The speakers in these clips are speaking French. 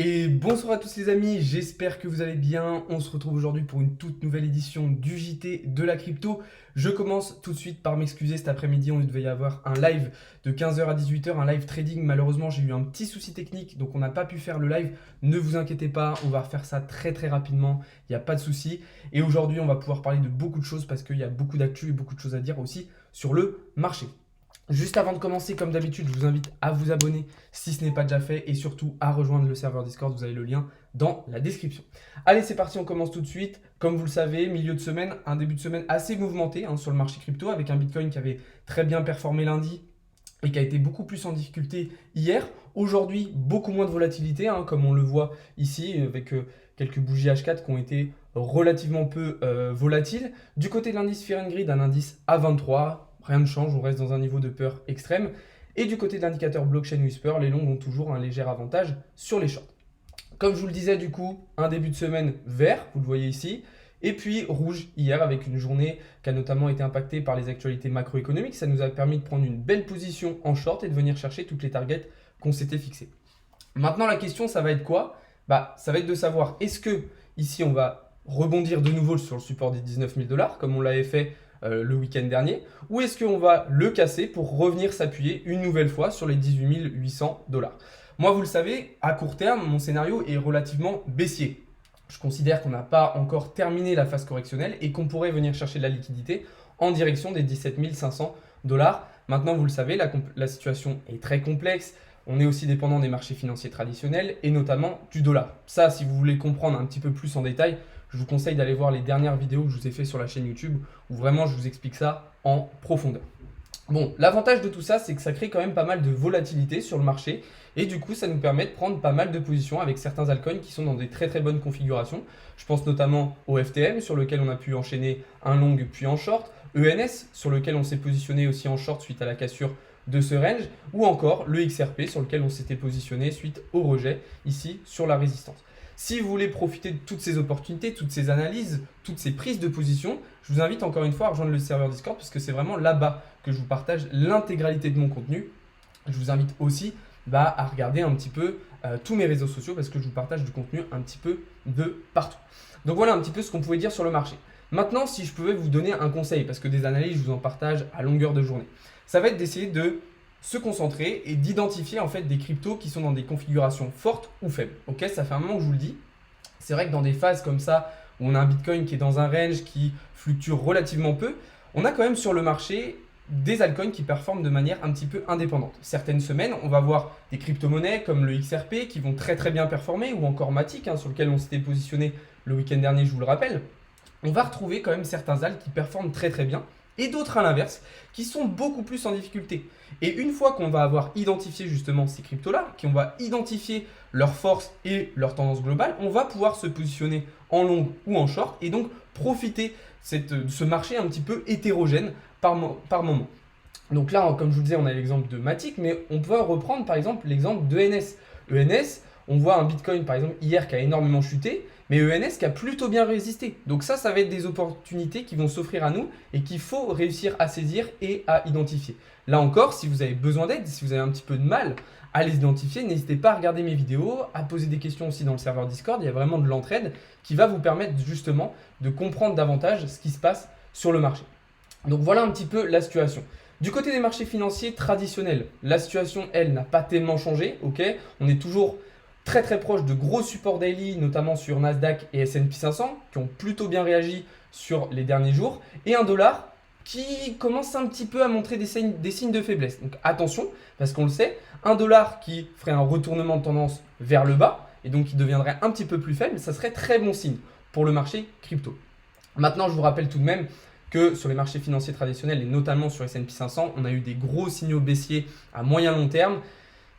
Et bonsoir à tous les amis, j'espère que vous allez bien. On se retrouve aujourd'hui pour une toute nouvelle édition du JT de la crypto. Je commence tout de suite par m'excuser, cet après-midi on devait y avoir un live de 15h à 18h, un live trading. Malheureusement j'ai eu un petit souci technique donc on n'a pas pu faire le live. Ne vous inquiétez pas, on va refaire ça très rapidement, il n'y a pas de souci. Et aujourd'hui on va pouvoir parler de beaucoup de choses parce qu'il y a beaucoup d'actu et beaucoup de choses à dire aussi sur le marché. Juste avant de commencer, comme d'habitude, je vous invite à vous abonner si ce n'est pas déjà fait et surtout à rejoindre le serveur Discord. Vous avez le lien dans la description. Allez, c'est parti, on commence tout de suite. Comme vous le savez, milieu de semaine, un début de semaine assez mouvementé sur le marché crypto avec un Bitcoin qui avait très bien performé lundi et qui a été beaucoup plus en difficulté hier. Aujourd'hui, beaucoup moins de volatilité, comme on le voit ici avec quelques bougies H4 qui ont été relativement peu volatiles. Du côté de l'indice Fear and Greed, un indice à 23. Rien ne change, on reste dans un niveau de peur extrême. Et du côté de l'indicateur Blockchain Whisper, les longs ont toujours un léger avantage sur les shorts. Comme je vous le disais, du coup, un début de semaine vert, vous le voyez ici, et puis rouge hier avec une journée qui a notamment été impactée par les actualités macroéconomiques. Ça nous a permis de prendre une belle position en short et de venir chercher toutes les targets qu'on s'était fixées. Maintenant, la question, ça va être quoi? Ça va être de savoir, est-ce que ici, on va rebondir de nouveau sur le support des 19 000 $, comme on l'avait fait le week-end dernier, ou est-ce qu'on va le casser pour revenir s'appuyer une nouvelle fois sur les 18 800 $? Moi, vous le savez, à court terme, mon scénario est relativement baissier. Je considère qu'on n'a pas encore terminé la phase correctionnelle et qu'on pourrait venir chercher de la liquidité en direction des 17 500 $. Maintenant, vous le savez, la situation est très complexe. On est aussi dépendant des marchés financiers traditionnels et notamment du dollar. Ça, si vous voulez comprendre un petit peu plus en détail, je vous conseille d'aller voir les dernières vidéos que je vous ai fait sur la chaîne YouTube où vraiment je vous explique ça en profondeur. Bon, l'avantage de tout ça, c'est que ça crée quand même pas mal de volatilité sur le marché et du coup, ça nous permet de prendre pas mal de positions avec certains altcoins qui sont dans des très bonnes configurations. Je pense notamment au FTM sur lequel on a pu enchaîner un long puis en short, ENS sur lequel on s'est positionné aussi en short suite à la cassure de ce range, ou encore le XRP sur lequel on s'était positionné suite au rejet ici sur la résistance. Si vous voulez profiter de toutes ces opportunités, toutes ces analyses, toutes ces prises de position, je vous invite encore une fois à rejoindre le serveur Discord parce que c'est vraiment là-bas que je vous partage l'intégralité de mon contenu. Je vous invite aussi à regarder un petit peu tous mes réseaux sociaux parce que je vous partage du contenu un petit peu de partout. Donc voilà un petit peu ce qu'on pouvait dire sur le marché. Maintenant, si je pouvais vous donner un conseil, parce que des analyses, je vous en partage à longueur de journée, ça va être d'essayer de se concentrer et d'identifier en fait des cryptos qui sont dans des configurations fortes ou faibles. Ok, ça fait un moment que je vous le dis. C'est vrai que dans des phases comme ça, où on a un Bitcoin qui est dans un range qui fluctue relativement peu, on a quand même sur le marché des altcoins qui performent de manière un petit peu indépendante. Certaines semaines, on va voir des crypto-monnaies comme le XRP qui vont très bien performer, ou encore Matic, sur lequel on s'était positionné le week-end dernier, je vous le rappelle. On va retrouver quand même certains alts qui performent très bien, et d'autres à l'inverse, qui sont beaucoup plus en difficulté. Et une fois qu'on va avoir identifié justement ces cryptos-là, qu'on va identifier leurs forces et leurs tendances globales, on va pouvoir se positionner en long ou en short et donc profiter de ce marché un petit peu hétérogène par moment. Donc là, comme je vous disais, on a l'exemple de Matic, mais on peut reprendre par exemple l'exemple de ENS. ENS, on voit un Bitcoin par exemple hier qui a énormément chuté, mais ENS qui a plutôt bien résisté. Donc ça va être des opportunités qui vont s'offrir à nous et qu'il faut réussir à saisir et à identifier. Là encore, si vous avez besoin d'aide, si vous avez un petit peu de mal à les identifier, n'hésitez pas à regarder mes vidéos, à poser des questions aussi dans le serveur Discord. Il y a vraiment de l'entraide qui va vous permettre justement de comprendre davantage ce qui se passe sur le marché. Donc voilà un petit peu la situation. Du côté des marchés financiers traditionnels, la situation, elle, n'a pas tellement changé. On est toujours très proche de gros supports daily, notamment sur Nasdaq et S&P 500, qui ont plutôt bien réagi sur les derniers jours, et un dollar qui commence un petit peu à montrer des signes de faiblesse. Donc attention, parce qu'on le sait, un dollar qui ferait un retournement de tendance vers le bas, et donc qui deviendrait un petit peu plus faible, ça serait très bon signe pour le marché crypto. Maintenant, je vous rappelle tout de même que sur les marchés financiers traditionnels, et notamment sur S&P 500, on a eu des gros signaux baissiers à moyen long terme,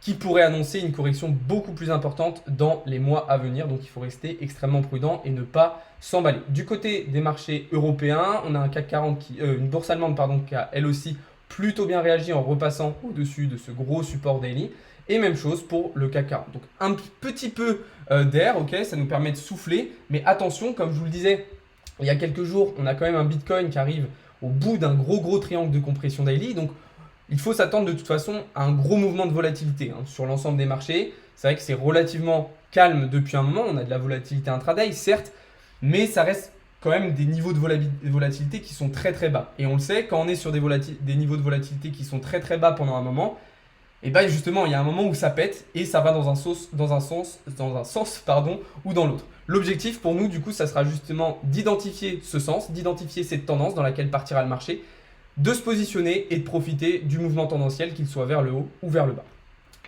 qui pourrait annoncer une correction beaucoup plus importante dans les mois à venir. Donc il faut rester extrêmement prudent et ne pas s'emballer. Du côté des marchés européens, on a un CAC 40 une bourse allemande qui a elle aussi plutôt bien réagi en repassant au-dessus de ce gros support daily. Et même chose pour le CAC 40. Donc un petit peu d'air, ça nous permet de souffler. Mais attention, comme je vous le disais, il y a quelques jours, on a quand même un Bitcoin qui arrive au bout d'un gros triangle de compression daily. Donc il faut s'attendre de toute façon à un gros mouvement de volatilité sur l'ensemble des marchés. c'est vrai que c'est relativement calme depuis un moment. On a de la volatilité intraday, certes, mais ça reste quand même des niveaux de volatilité qui sont très très bas. Et on le sait, quand on est sur des niveaux de volatilité qui sont très très bas pendant un moment, et bien justement, il y a un moment où ça pète et ça va dans un sens pardon, ou dans l'autre. L'objectif pour nous, du coup, ça sera justement d'identifier ce sens, d'identifier cette tendance dans laquelle partira le marché, de se positionner et de profiter du mouvement tendanciel, qu'il soit vers le haut ou vers le bas.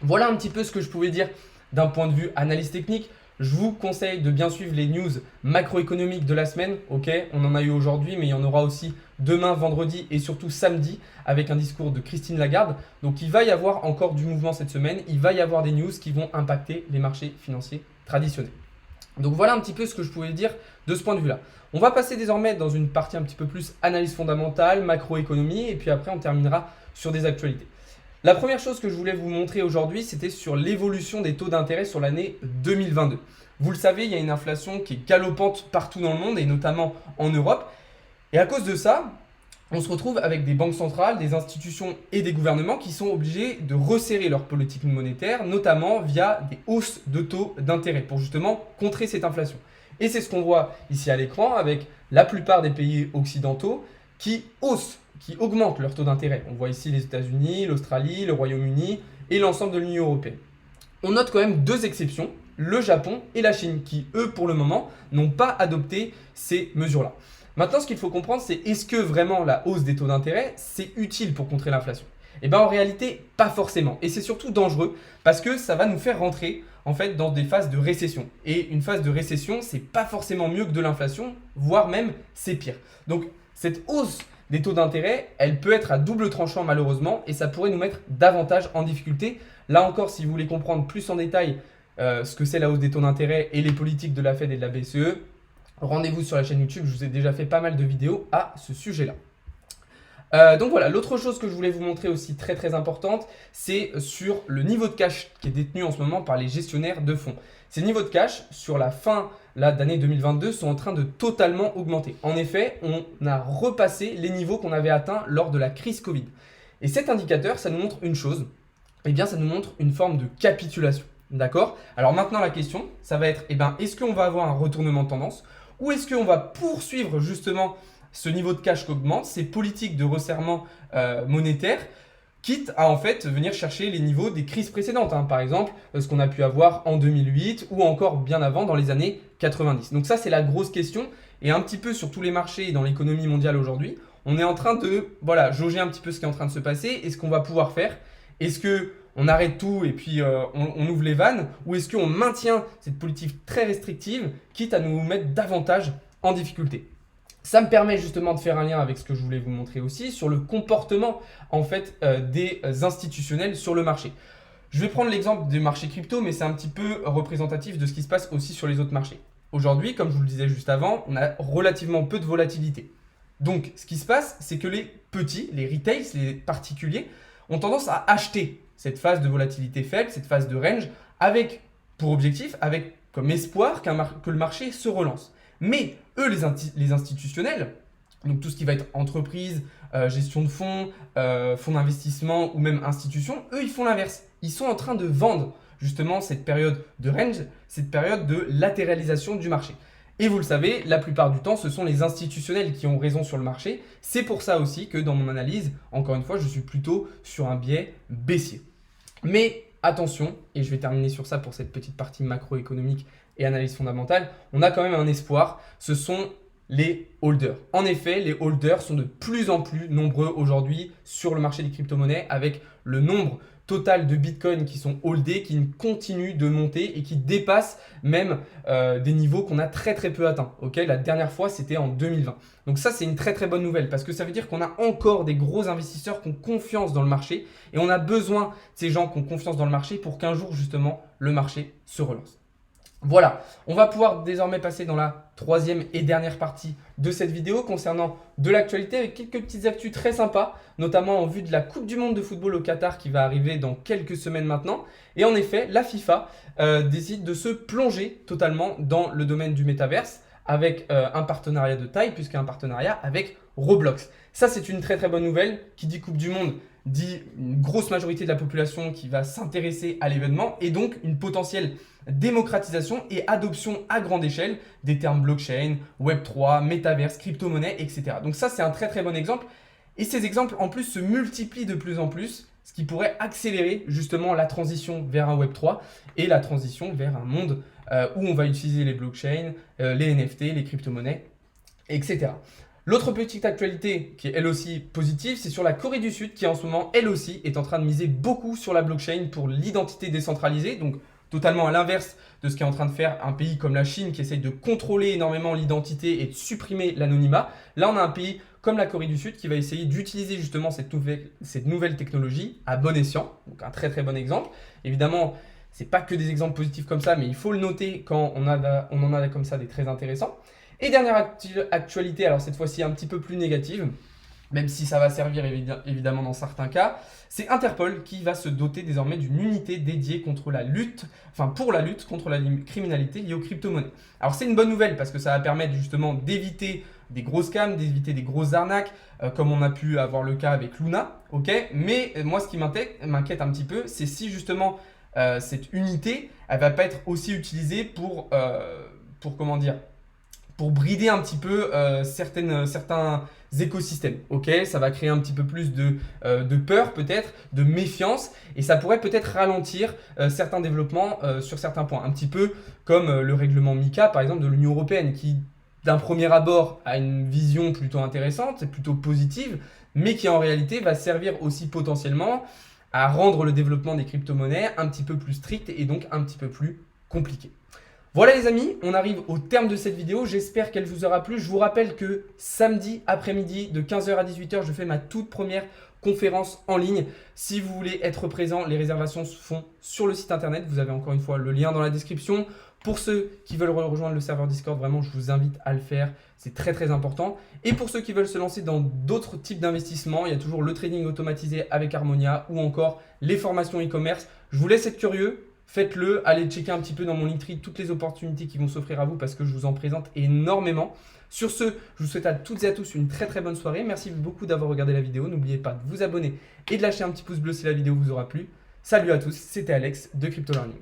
Voilà un petit peu ce que je pouvais dire d'un point de vue analyse technique. Je vous conseille de bien suivre les news macroéconomiques de la semaine. Ok, on en a eu aujourd'hui, mais il y en aura aussi demain, vendredi et surtout samedi avec un discours de Christine Lagarde. Donc il va y avoir encore du mouvement cette semaine. Il va y avoir des news qui vont impacter les marchés financiers traditionnels. Donc voilà un petit peu ce que je pouvais dire de ce point de vue-là. On va passer désormais dans une partie un petit peu plus analyse fondamentale, macroéconomie, et puis après on terminera sur des actualités. La première chose que je voulais vous montrer aujourd'hui, c'était sur l'évolution des taux d'intérêt sur l'année 2022. Vous le savez, il y a une inflation qui est galopante partout dans le monde et notamment en Europe. Et à cause de ça, on se retrouve avec des banques centrales, des institutions et des gouvernements qui sont obligés de resserrer leur politique monétaire, notamment via des hausses de taux d'intérêt pour justement contrer cette inflation. Et c'est ce qu'on voit ici à l'écran avec la plupart des pays occidentaux qui augmentent leur taux d'intérêt. On voit ici les États-Unis, l'Australie, le Royaume-Uni et l'ensemble de l'Union européenne. On note quand même deux exceptions, le Japon et la Chine, qui eux pour le moment n'ont pas adopté ces mesures-là. Maintenant, ce qu'il faut comprendre, c'est est-ce que vraiment la hausse des taux d'intérêt, c'est utile pour contrer l'inflation? Eh bien en réalité, pas forcément. Et c'est surtout dangereux parce que ça va nous faire rentrer en fait dans des phases de récession. Et une phase de récession, c'est pas forcément mieux que de l'inflation, voire même c'est pire. Donc cette hausse des taux d'intérêt, elle peut être à double tranchant malheureusement et ça pourrait nous mettre davantage en difficulté. Là encore, si vous voulez comprendre plus en détail ce que c'est la hausse des taux d'intérêt et les politiques de la Fed et de la BCE, rendez-vous sur la chaîne YouTube, je vous ai déjà fait pas mal de vidéos à ce sujet-là. Donc voilà, l'autre chose que je voulais vous montrer aussi très très importante, c'est sur le niveau de cash qui est détenu en ce moment par les gestionnaires de fonds. Ces niveaux de cash, sur la fin d'année 2022, sont en train de totalement augmenter. En effet, on a repassé les niveaux qu'on avait atteints lors de la crise Covid. Et cet indicateur, ça nous montre une chose, eh bien ça nous montre une forme de capitulation. D'accord? Alors maintenant la question, ça va être, est-ce qu'on va avoir un retournement de tendance ou est-ce qu'on va poursuivre justement ce niveau de cash qui augmente, ces politiques de resserrement monétaire, quitte à en fait venir chercher les niveaux des crises précédentes, hein. Par exemple ce qu'on a pu avoir en 2008 ou encore bien avant dans les années 90. Donc ça c'est la grosse question et un petit peu sur tous les marchés et dans l'économie mondiale aujourd'hui, on est en train de jauger un petit peu ce qui est en train de se passer et ce qu'on va pouvoir faire. Est-ce qu'on arrête tout et puis on ouvre les vannes ou est-ce qu'on maintient cette politique très restrictive quitte à nous mettre davantage en difficulté? Ça me permet justement de faire un lien avec ce que je voulais vous montrer aussi sur le comportement en fait des institutionnels sur le marché. Je vais prendre l'exemple du marché crypto, mais c'est un petit peu représentatif de ce qui se passe aussi sur les autres marchés. Aujourd'hui, comme je vous le disais juste avant, on a relativement peu de volatilité. Donc, ce qui se passe, c'est que les petits, les retails, les particuliers, ont tendance à acheter cette phase de volatilité faible, cette phase de range, avec pour objectif, avec comme espoir que le marché se relance. Mais eux, les institutionnels, donc tout ce qui va être entreprise, gestion de fonds, fonds d'investissement ou même institutions, eux, ils font l'inverse. Ils sont en train de vendre justement cette période de range, cette période de latéralisation du marché. Et vous le savez, la plupart du temps, ce sont les institutionnels qui ont raison sur le marché. C'est pour ça aussi que dans mon analyse, encore une fois, je suis plutôt sur un biais baissier. Mais attention, et je vais terminer sur ça pour cette petite partie macroéconomique et analyse fondamentale, on a quand même un espoir, ce sont les holders. En effet, les holders sont de plus en plus nombreux aujourd'hui sur le marché des crypto-monnaies avec le nombre total de Bitcoin qui sont holdés, qui continuent de monter et qui dépassent même des niveaux qu'on a très très peu atteints. Okay, la dernière fois, c'était en 2020. Donc ça, c'est une très très bonne nouvelle parce que ça veut dire qu'on a encore des gros investisseurs qui ont confiance dans le marché et on a besoin de ces gens qui ont confiance dans le marché pour qu'un jour, justement, le marché se relance. Voilà, on va pouvoir désormais passer dans la troisième et dernière partie de cette vidéo concernant de l'actualité avec quelques petites actus très sympas, notamment en vue de la Coupe du Monde de football au Qatar qui va arriver dans quelques semaines maintenant. Et en effet, la FIFA décide de se plonger totalement dans le domaine du métaverse avec un partenariat de taille puisqu'il y a un partenariat avec Roblox. Ça, c'est une très très bonne nouvelle. Qui dit Coupe du Monde dit une grosse majorité de la population qui va s'intéresser à l'événement et donc une potentielle démocratisation et adoption à grande échelle des termes blockchain, Web3, métaverse, crypto-monnaie, etc. Donc ça, c'est un très très bon exemple. Et ces exemples, en plus, se multiplient de plus en plus, ce qui pourrait accélérer justement la transition vers un Web3 et la transition vers un monde où on va utiliser les blockchains, les NFT, les crypto-monnaies, etc. L'autre petite actualité qui est elle aussi positive, c'est sur la Corée du Sud qui en ce moment, elle aussi, est en train de miser beaucoup sur la blockchain pour l'identité décentralisée, donc totalement à l'inverse de ce qu'est en train de faire un pays comme la Chine qui essaye de contrôler énormément l'identité et de supprimer l'anonymat. Là, on a un pays comme la Corée du Sud qui va essayer d'utiliser justement cette nouvelle technologie à bon escient, donc un très très bon exemple. Évidemment, ce n'est pas que des exemples positifs comme ça, mais il faut le noter quand on en a comme ça des très intéressants. Et dernière actualité, alors cette fois-ci un petit peu plus négative, même si ça va servir évidemment dans certains cas, c'est Interpol qui va se doter désormais d'une unité dédiée pour la lutte contre la criminalité liée aux crypto-monnaies. Alors c'est une bonne nouvelle parce que ça va permettre justement d'éviter des grosses scams, d'éviter des grosses arnaques, comme on a pu avoir le cas avec Luna, ok. Mais moi ce qui m'inquiète un petit peu, c'est si justement cette unité, elle va pas être aussi utilisée pour comment dire, pour brider un petit peu certains écosystèmes. Ok, ça va créer un petit peu plus de peur peut-être, de méfiance, et ça pourrait peut-être ralentir certains développements sur certains points. Un petit peu comme le règlement MiCA par exemple de l'Union européenne qui d'un premier abord a une vision plutôt intéressante, plutôt positive, mais qui en réalité va servir aussi potentiellement à rendre le développement des crypto-monnaies un petit peu plus strict et donc un petit peu plus compliqué. Voilà les amis, on arrive au terme de cette vidéo, j'espère qu'elle vous aura plu. Je vous rappelle que samedi après-midi de 15h à 18h, je fais ma toute première conférence en ligne. Si vous voulez être présent, les réservations se font sur le site internet. Vous avez encore une fois le lien dans la description. Pour ceux qui veulent rejoindre le serveur Discord, vraiment, je vous invite à le faire. C'est très très important. Et pour ceux qui veulent se lancer dans d'autres types d'investissements, il y a toujours le trading automatisé avec Harmonia ou encore les formations e-commerce. Je vous laisse être curieux. Faites-le, allez checker un petit peu dans mon Linktree toutes les opportunités qui vont s'offrir à vous parce que je vous en présente énormément. Sur ce, je vous souhaite à toutes et à tous une très très bonne soirée. Merci beaucoup d'avoir regardé la vidéo. N'oubliez pas de vous abonner et de lâcher un petit pouce bleu si la vidéo vous aura plu. Salut à tous, c'était Alex de Crypto Learning.